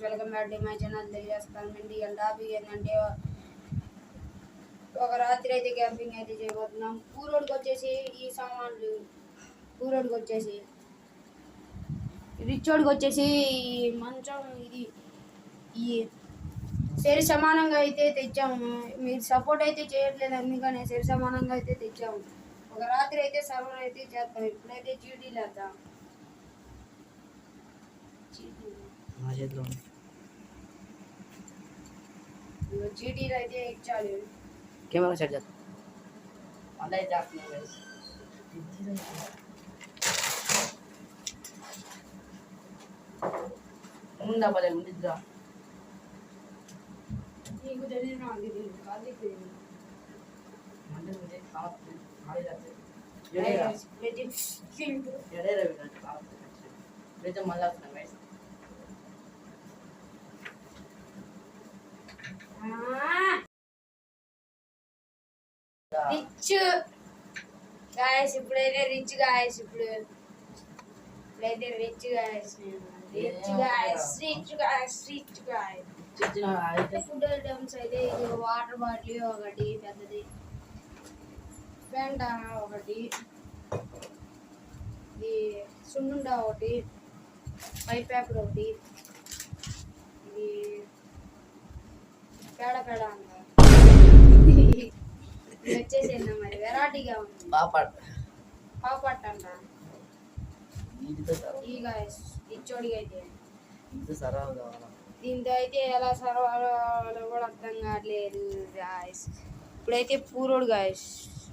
Welcome back to my channel. తెలియజేస్తానండి. ఇవాళ topic ఏంటంటే ఒక రాత్రి అయితే క్యాంపింగ్ అయితే చేయబోతున్నాం. కూరోడికి వచ్చేసి ఈ సామాన్లు, కూరోడికి వచ్చేసి రిచ్చోడికి వచ్చేసి ఈ మంచం, ఇది ఈ సరి సమానంగా అయితే తెచ్చాము. మీరు సపోర్ట్ అయితే చేయట్లేదు, అందుకనే సరి సమానంగా అయితే తెచ్చాము. ఒక రాత్రి అయితే సర్వర్ అయితే చేద్దాం. ఇప్పుడైతే చీటీలు వేద్దాం. చీటీలు అయితే ఇచ్చాలి. కెమెరా సెట్ చేద్దాం. అలా చేస్తున్నాం. ఉందా పదే ఉండిద్దా నీకు తెలియదు, నాకు తెలియదు. కాదు రిచ్ గాయస్, ఇప్పుడైతే రిచ్ గాయస్, ఇప్పుడైతే రిచ్ గాయస్, ఫుడ్ ఐటమ్స్ అయితే ఇది వాటర్ బాటిల్ ఒకటి పెద్దది, పెంట ఒకటి, ఇది సున్నుండ ఒకటి, పైప్ పేపర్ ఒకటి, ఇది పేడ అంట, ఇది వచ్చేసి మరి వెరైటీగా ఉంది, పాపట్ అంట. ఈ గాయస్ ఇచ్చోడికి అయితే దీంతో అయితే ఎలా సర్వాలో కూడా అర్థం కావట్లేదు గాయస్. ఇప్పుడైతే పూరోడు గాయస్,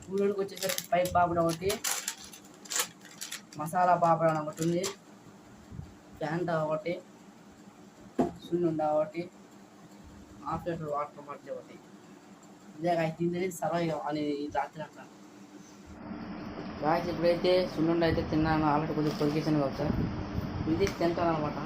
పూరోడికి వచ్చేసరికి పైప్ పాపడ ఒకటి, మసాలా పాపడ ఒకటి ఉంది, ప్యాంట ఒకటి, సున్నుండ ఒకటి, హాఫ్ లీటర్ వాటర్ బాటిల్ ఒకటి. ఇదే గాయస్ తింటే సర్వ అనేది రాత్రి అంటాను గాయస్. ఇప్పుడైతే సున్నుండ అయితే తిన్నాను, ఆల్రెడీ కొంచెం పొరికేసాను ఒకసారి, ఇది తింటాను అనమాట.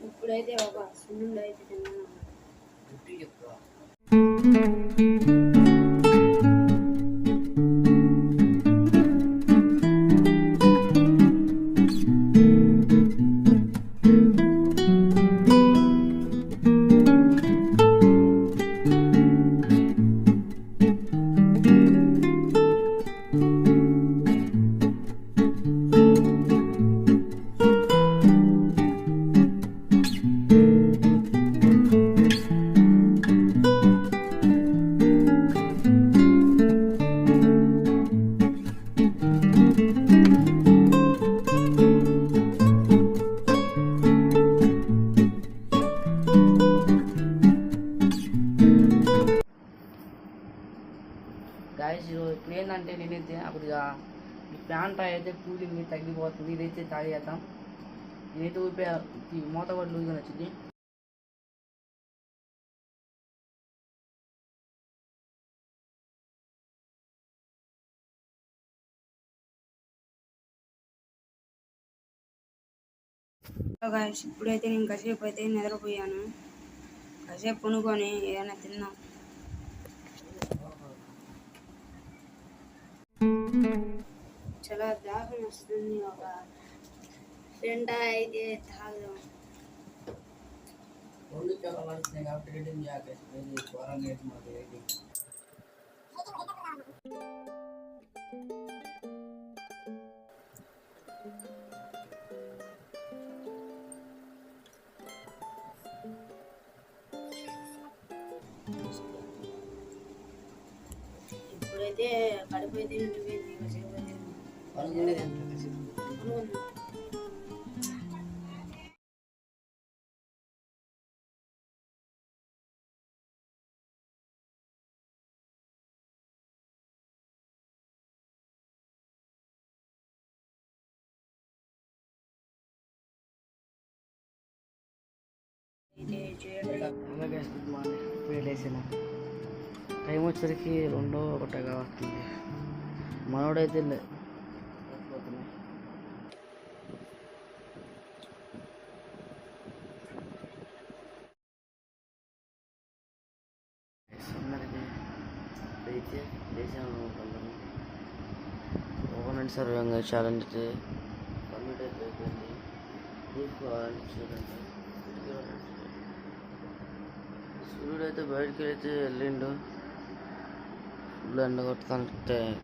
ఇప్పుడైతే ఒక సున్నుండ అయితే తిన్నాను. గాయస్ ఇప్పుడు ఏంటంటే నేనైతే అప్పుడు ఈ ప్యాంట్ అయితే కూలింగ్ తగ్గిపోతుంది, ఇదైతే తాగేద్దాం. నేనైతే ఊపి మూత కూడా లూజ్గా వచ్చింది. గాయస్ ఇప్పుడైతే నేను కాసేపు అయితే నిద్రపోయాను. కాసేపు కొనుక్కొని ఏదైనా తిన్నాం. చాలా దాహం వస్తుంది, ఒక పెంట అయితే తాగుదాం. ఇప్పుడైతే కడుపు అయితే నిండిపోయింది. కాసేపు అయితే అలాగే గుడ్ మార్నింగ్, ఇప్పుడు లేచిన టైం వచ్చేసరికి 2:01 కావస్తుంది. మనోడైతే అయితే చేసాను అనుకుంటున్నాను. 1 మినిట్ సర్వేంగా ఛాలెంజ్ అయితే కంప్లీట్ అయిపోయింది. చూసుకోవాలని చూడండి. సూర్యుడు అయితే బయటికి అయితే వెళ్ళిండు. ఫుల్ ఎండ కొట్టుకుంటే